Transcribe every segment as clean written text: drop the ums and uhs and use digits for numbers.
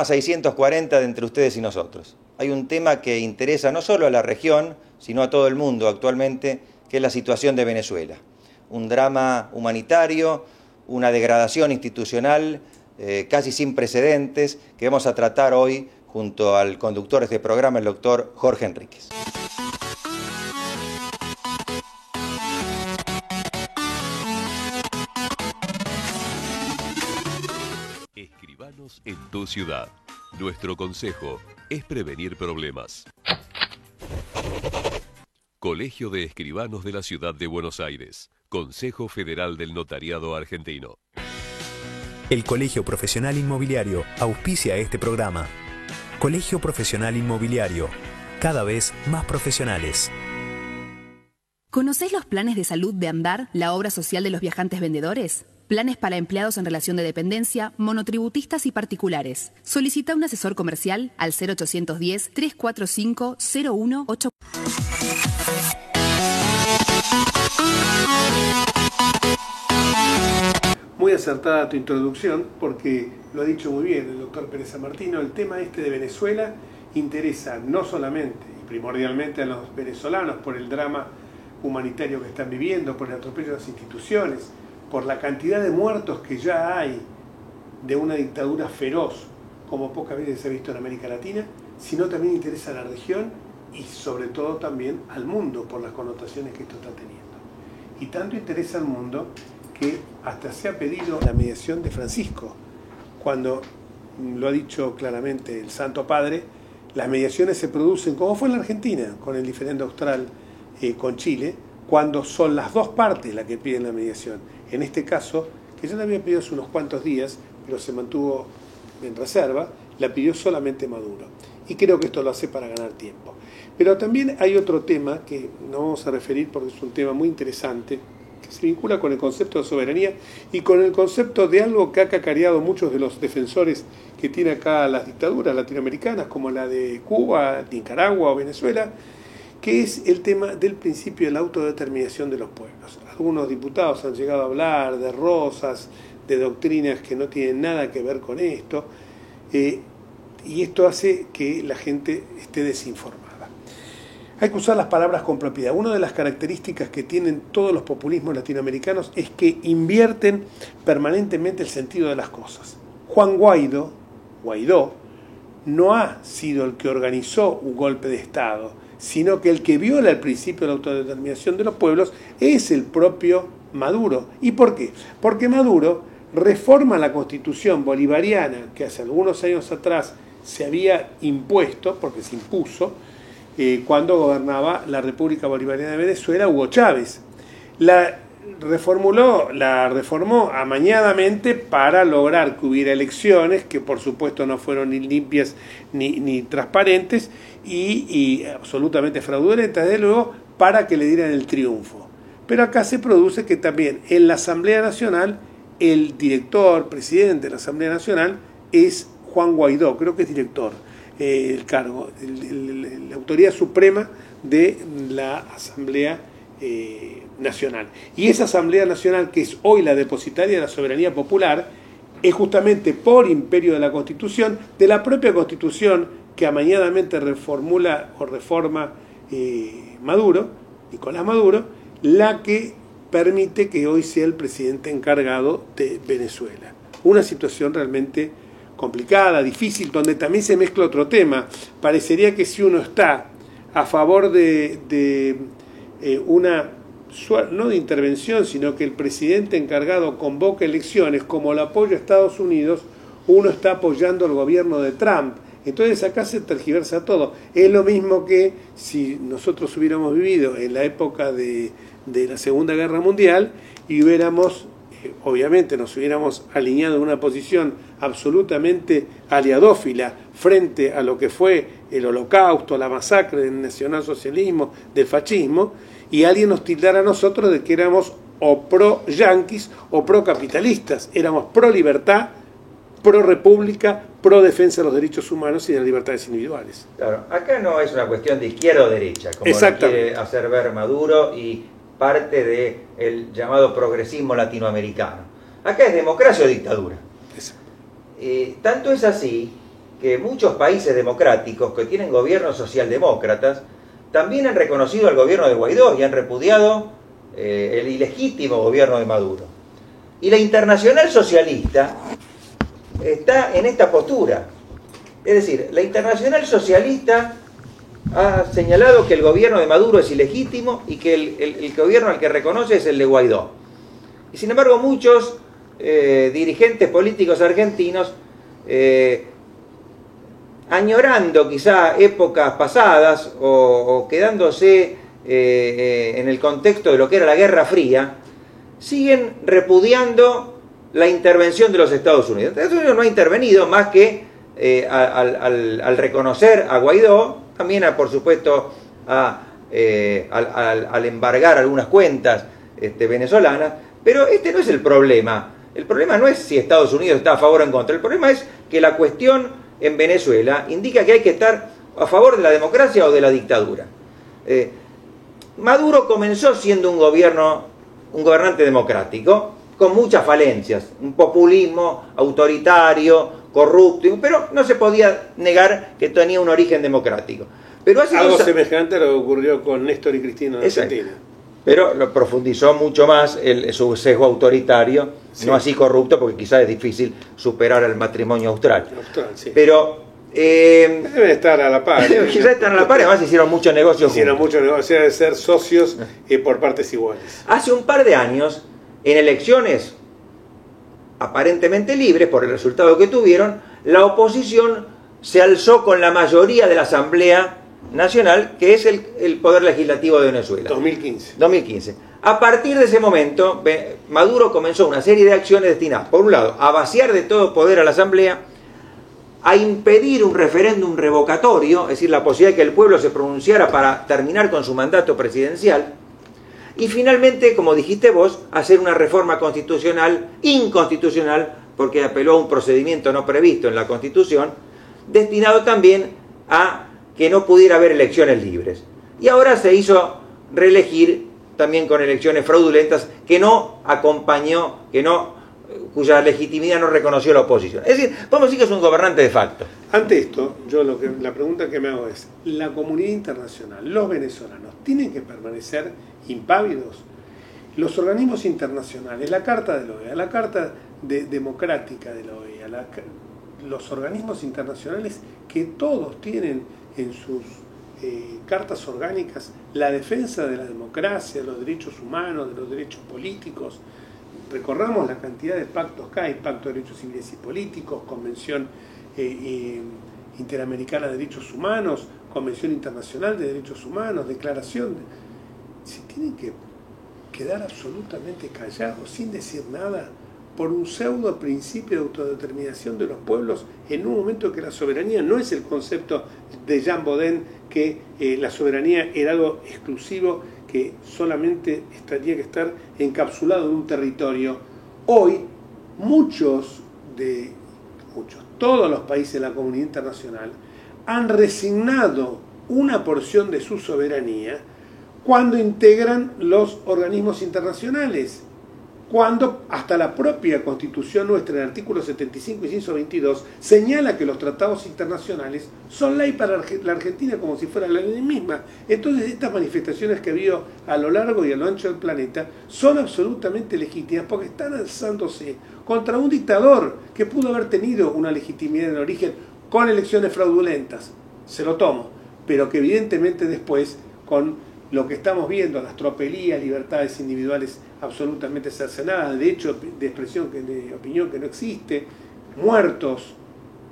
640 de entre ustedes y nosotros. Hay un tema que interesa no solo a la región, sino a todo el mundo actualmente, que es la situación de Venezuela. Un drama humanitario, una degradación institucional casi sin precedentes, que vamos a tratar hoy junto al conductor de este programa, el doctor Jorge Enríquez. Escribanos en tu ciudad. Nuestro consejo es prevenir problemas. Colegio de Escribanos de la Ciudad de Buenos Aires. Consejo Federal del Notariado Argentino. El Colegio Profesional Inmobiliario auspicia este programa. Colegio Profesional Inmobiliario, cada vez más profesionales. ¿Conocés los planes de salud de Andar, la obra social de los viajantes vendedores? Planes para empleados en relación de dependencia, monotributistas y particulares. Solicita un asesor comercial al 0810-345-0184. Muy acertada tu introducción, porque lo ha dicho muy bien el doctor Pérez Sammartino. El tema este de Venezuela interesa no solamente y primordialmente a los venezolanos por el drama humanitario que están viviendo, por el atropello de las instituciones, por la cantidad de muertos que ya hay de una dictadura feroz, como pocas veces se ha visto en América Latina, sino también interesa a la región y sobre todo también al mundo por las connotaciones que esto está teniendo. Y tanto interesa al mundo que hasta se ha pedido la mediación de Francisco, cuando, lo ha dicho claramente el Santo Padre, las mediaciones se producen, como fue en la Argentina, con el diferendo austral con Chile, cuando son las dos partes las que piden la mediación. En este caso, que ya la había pedido hace unos cuantos días, pero se mantuvo en reserva, la pidió solamente Maduro. Y creo que esto lo hace para ganar tiempo. Pero también hay otro tema que no vamos a referir porque es un tema muy interesante, que se vincula con el concepto de soberanía y con el concepto de algo que ha cacareado muchos de los defensores que tiene acá las dictaduras latinoamericanas, como la de Cuba, Nicaragua o Venezuela, que es el tema del principio de la autodeterminación de los pueblos. Algunos diputados han llegado a hablar de rosas, de doctrinas que no tienen nada que ver con esto, y esto hace que la gente esté desinformada. Hay que usar las palabras con propiedad. Una de las características que tienen todos los populismos latinoamericanos es que invierten permanentemente el sentido de las cosas. Juan Guaidó, no ha sido el que organizó un golpe de Estado, sino que el que viola el principio de la autodeterminación de los pueblos es el propio Maduro. ¿Y por qué? Porque Maduro reforma la Constitución bolivariana que hace algunos años atrás se había impuesto, porque se impuso, cuando gobernaba la República Bolivariana de Venezuela, Hugo Chávez. La reformó amañadamente para lograr que hubiera elecciones, que por supuesto no fueron ni limpias ni transparentes, y absolutamente fraudulentas, desde luego, para que le dieran el triunfo. Pero acá se produce que también en la Asamblea Nacional, el presidente de la Asamblea Nacional es Juan Guaidó, creo que es director, el cargo, la autoridad suprema de la Asamblea Nacional. Y esa Asamblea Nacional, que es hoy la depositaria de la soberanía popular, es justamente por imperio de la Constitución, de la propia Constitución que amañadamente reforma Maduro, Nicolás Maduro, la que permite que hoy sea el presidente encargado de Venezuela. Una situación realmente complicada, difícil, donde también se mezcla otro tema. Parecería que si uno está a favor de una, no de intervención, sino que el presidente encargado convoca elecciones, como el apoyo a Estados Unidos, uno está apoyando al gobierno de Trump. Entonces acá se tergiversa todo. Es lo mismo que si nosotros hubiéramos vivido en la época de la Segunda Guerra Mundial y hubiéramos, obviamente nos hubiéramos alineado en una posición absolutamente aliadófila frente a lo que fue el Holocausto, la masacre del nacionalsocialismo, del fascismo, y alguien nos tildara a nosotros de que éramos o pro-yanquis o pro-capitalistas, éramos pro-libertad, pro-república, pro-defensa de los derechos humanos y de las libertades individuales. Claro, acá no es una cuestión de izquierda o derecha, como lo quiere hacer ver Maduro y parte del llamado progresismo latinoamericano. Acá es democracia o dictadura. Tanto es así que muchos países democráticos que tienen gobiernos socialdemócratas también han reconocido al gobierno de Guaidó y han repudiado el ilegítimo gobierno de Maduro. Y la Internacional Socialista está en esta postura. Es decir, la Internacional Socialista ha señalado que el gobierno de Maduro es ilegítimo y que el gobierno al que reconoce es el de Guaidó. Y sin embargo muchos dirigentes políticos argentinos, añorando quizá épocas pasadas o quedándose en el contexto de lo que era la Guerra Fría, siguen repudiando la intervención de los Estados Unidos. Estados Unidos no ha intervenido más que al reconocer a Guaidó, también por supuesto al embargar algunas cuentas venezolanas, pero este no es el problema. El problema no es si Estados Unidos está a favor o en contra, el problema es que la cuestión en Venezuela indica que hay que estar a favor de la democracia o de la dictadura. Maduro comenzó siendo un gobernante democrático, con muchas falencias, un populismo autoritario, corrupto, pero no se podía negar que tenía un origen democrático. Pero hace algo semejante a lo que ocurrió con Néstor y Cristina en Argentina. Pero lo profundizó mucho más su sesgo autoritario, sí. No así corrupto, porque quizás es difícil superar el matrimonio austral. Sí. Pero deben estar a la par. Quizás están a la par, además hicieron muchos negocios juntos. Hicieron muchos negocios, deben ser socios por partes iguales. Hace un par de años, en elecciones aparentemente libres por el resultado que tuvieron, la oposición se alzó con la mayoría de la Asamblea Nacional, que es el poder legislativo de Venezuela. 2015. A partir de ese momento, Maduro comenzó una serie de acciones destinadas, por un lado, a vaciar de todo poder a la Asamblea, a impedir un referéndum revocatorio, es decir, la posibilidad de que el pueblo se pronunciara para terminar con su mandato presidencial, y finalmente, como dijiste vos, hacer una reforma constitucional inconstitucional, porque apeló a un procedimiento no previsto en la Constitución, destinado también a que no pudiera haber elecciones libres. Y ahora se hizo reelegir también con elecciones fraudulentas que no acompañó, cuya legitimidad no reconoció la oposición. Es decir, podemos decir que es un gobernante de facto. Ante esto, la pregunta que me hago es, ¿la comunidad internacional, los venezolanos, tienen que permanecer impávidos? Los organismos internacionales, la Carta de la OEA, la Carta Democrática de la OEA, los organismos internacionales que todos tienen en sus cartas orgánicas la defensa de la democracia, de los derechos humanos, de los derechos políticos. Recorramos la cantidad de pactos que hay: Pacto de Derechos Civiles y Políticos, Convención Interamericana de Derechos Humanos, Convención Internacional de Derechos Humanos, Declaración. Se tienen que quedar absolutamente callados, sin decir nada, por un pseudo principio de autodeterminación de los pueblos, en un momento que la soberanía no es el concepto de Jean Bodin, que la soberanía era algo exclusivo que solamente tendría que estar encapsulado en un territorio. Hoy, todos los países de la comunidad internacional han resignado una porción de su soberanía cuando integran los organismos internacionales, cuando hasta la propia Constitución nuestra, en el artículo 75 y 122, señala que los tratados internacionales son ley para la Argentina como si fuera la ley misma. Entonces estas manifestaciones que ha habido a lo largo y a lo ancho del planeta son absolutamente legítimas, porque están alzándose contra un dictador que pudo haber tenido una legitimidad en el origen con elecciones fraudulentas, se lo tomo, pero que evidentemente después, con lo que estamos viendo, las tropelías, libertades individuales absolutamente cercenadas, de hecho de expresión, de opinión que no existe, muertos,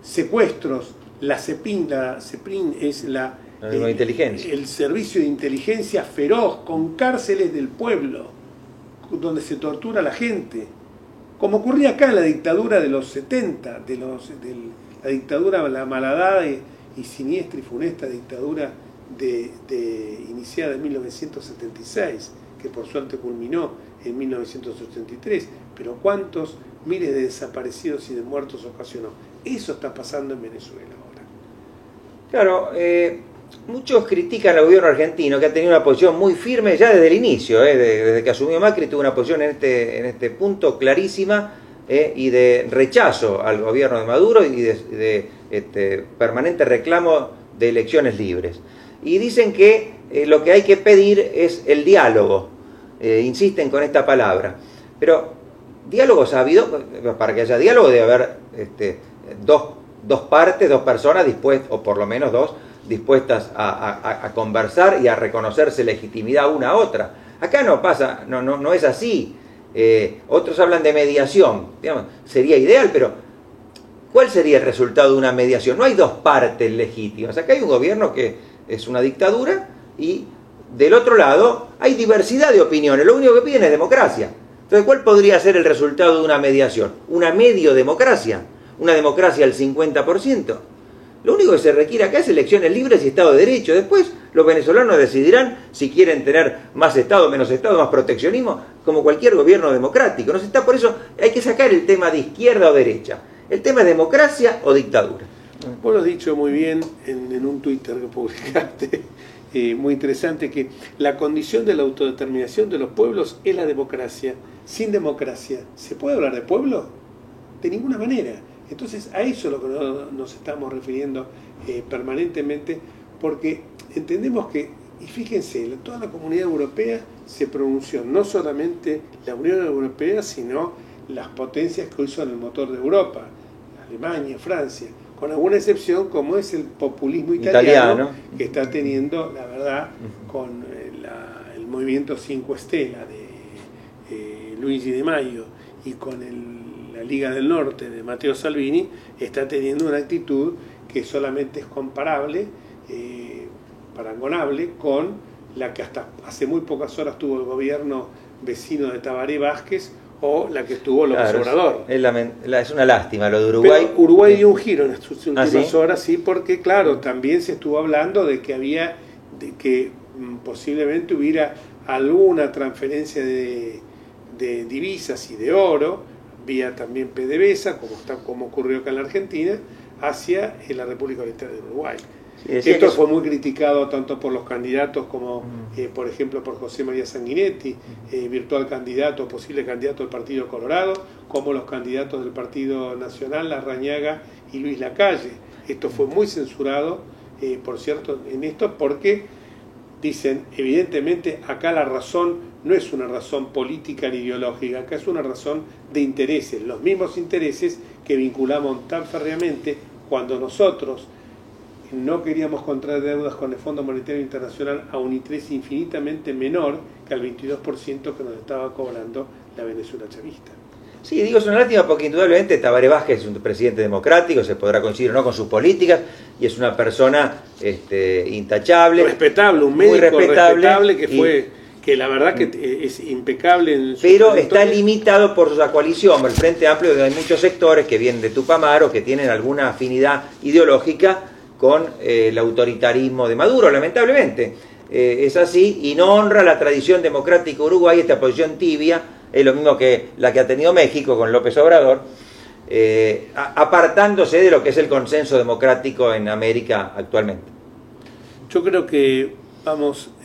secuestros, la CEPIN es el servicio de inteligencia feroz, con cárceles del pueblo, donde se tortura a la gente, como ocurría acá en la dictadura de los 70, la dictadura, la malhadada y siniestra y funesta dictadura iniciada en 1976, que por suerte culminó en 1983, pero cuántos miles de desaparecidos y de muertos ocasionó. Eso está pasando en Venezuela ahora. Claro, muchos critican al gobierno argentino, que ha tenido una posición muy firme ya desde el inicio, desde que asumió Macri tuvo una posición en este punto clarísima, y de rechazo al gobierno de Maduro y de permanente reclamo de elecciones libres. Y dicen que lo que hay que pedir es el diálogo, insisten con esta palabra. Pero diálogos ha habido, para que haya diálogo debe haber dos partes, dos personas dispuestas, o por lo menos dos, dispuestas a conversar y a reconocerse legitimidad una a otra. Acá no pasa, no es así. Otros hablan de mediación, digamos, sería ideal, pero ¿cuál sería el resultado de una mediación? No hay dos partes legítimas. Acá hay un gobierno que es una dictadura y del otro lado hay diversidad de opiniones. Lo único que piden es democracia. Entonces, ¿cuál podría ser el resultado de una mediación? Una mediodemocracia, una democracia al 50%. Lo único que se requiere acá es elecciones libres y Estado de Derecho. Después los venezolanos decidirán si quieren tener más Estado, menos Estado, más proteccionismo, como cualquier gobierno democrático. Por eso hay que sacar el tema de izquierda o derecha. El tema es democracia o dictadura. Vos lo has dicho muy bien en un Twitter que publicaste, muy interesante, que la condición de la autodeterminación de los pueblos es la democracia. Sin democracia, ¿se puede hablar de pueblo? De ninguna manera. Entonces a eso es lo que nos estamos refiriendo permanentemente, porque entendemos que, y fíjense, toda la comunidad europea se pronunció, no solamente la Unión Europea, sino las potencias que hoy son el motor de Europa, Alemania, Francia, con alguna excepción como es el populismo italiano. Que está teniendo, la verdad, con el movimiento Cinque Stelle de Luigi Di Maio y con la Liga del Norte de Matteo Salvini, está teniendo una actitud que solamente es comparable, parangonable con la que hasta hace muy pocas horas tuvo el gobierno vecino de Tabaré Vázquez, o la que estuvo López Obrador. Es una lástima lo de Uruguay. Pero Uruguay dio un giro en estas últimas horas, sí, porque claro, también se estuvo hablando de que posiblemente hubiera alguna transferencia de divisas y de oro, vía también PDVSA, como ocurrió acá en la Argentina, hacia la República Oriental de Uruguay. Sí, esto fue muy criticado tanto por los candidatos como, por ejemplo, por José María Sanguinetti, virtual candidato, posible candidato del Partido Colorado, como los candidatos del Partido Nacional, Larrañaga y Luis Lacalle. Esto fue muy censurado, por cierto, en esto, porque dicen, evidentemente, acá la razón no es una razón política ni ideológica, acá es una razón de intereses, los mismos intereses que vinculamos tan férreamente cuando nosotros no queríamos contraer deudas con el Fondo Monetario Internacional a un interés infinitamente menor que al 22% que nos estaba cobrando la Venezuela chavista. Sí, digo, es una lástima porque indudablemente Tabaré Vázquez es un presidente democrático, se podrá coincidir o no con sus políticas, y es una persona intachable. Respetable, un médico respetable que la verdad que es impecable en su pero está limitado por su coalición, por el Frente Amplio, donde hay muchos sectores que vienen de Tupamaro, que tienen alguna afinidad ideológica con el autoritarismo de Maduro, lamentablemente. Es así, y no honra la tradición democrática uruguaya, esta posición tibia, es lo mismo que la que ha tenido México con López Obrador, apartándose de lo que es el consenso democrático en América actualmente. Yo creo que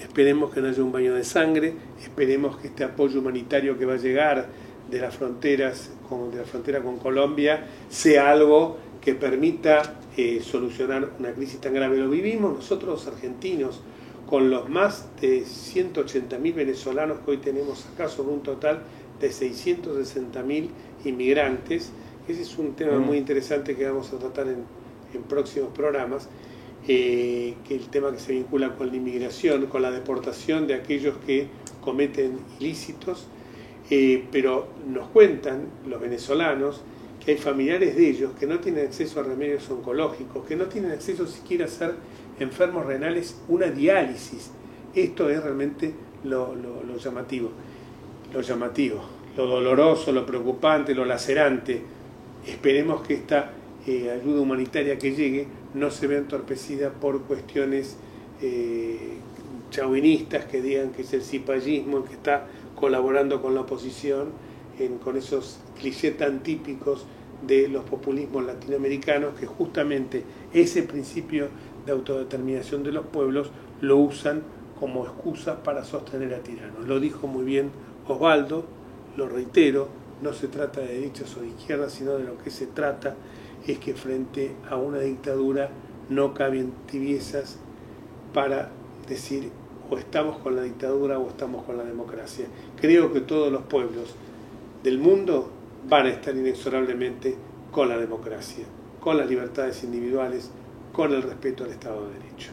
esperemos que no haya un baño de sangre, esperemos que este apoyo humanitario que va a llegar de las fronteras, de la frontera con Colombia, sea algo que permita solucionar una crisis tan grave. Lo vivimos nosotros los argentinos, con los más de 180.000 venezolanos que hoy tenemos acá, sobre un total de 660.000 inmigrantes. Ese es un tema muy interesante que vamos a tratar en próximos programas, que el tema que se vincula con la inmigración, con la deportación de aquellos que cometen ilícitos, pero nos cuentan los venezolanos que hay familiares de ellos que no tienen acceso a remedios oncológicos, que no tienen acceso siquiera a ser enfermos renales, una diálisis. Esto es realmente lo llamativo, lo doloroso, lo preocupante, lo lacerante. Esperemos que esta ayuda humanitaria que llegue no se vea entorpecida por cuestiones chauvinistas que digan que es el cipallismo el que está colaborando con la oposición, con esos clichés tan típicos de los populismos latinoamericanos, que justamente ese principio de autodeterminación de los pueblos lo usan como excusa para sostener a tiranos. Lo dijo muy bien Osvaldo, lo reitero, no se trata de derechas o de izquierdas, sino de lo que se trata es que frente a una dictadura no caben tibiezas para decir o estamos con la dictadura o estamos con la democracia. Creo que todos los pueblos del mundo van a estar inexorablemente con la democracia, con las libertades individuales, con el respeto al Estado de Derecho.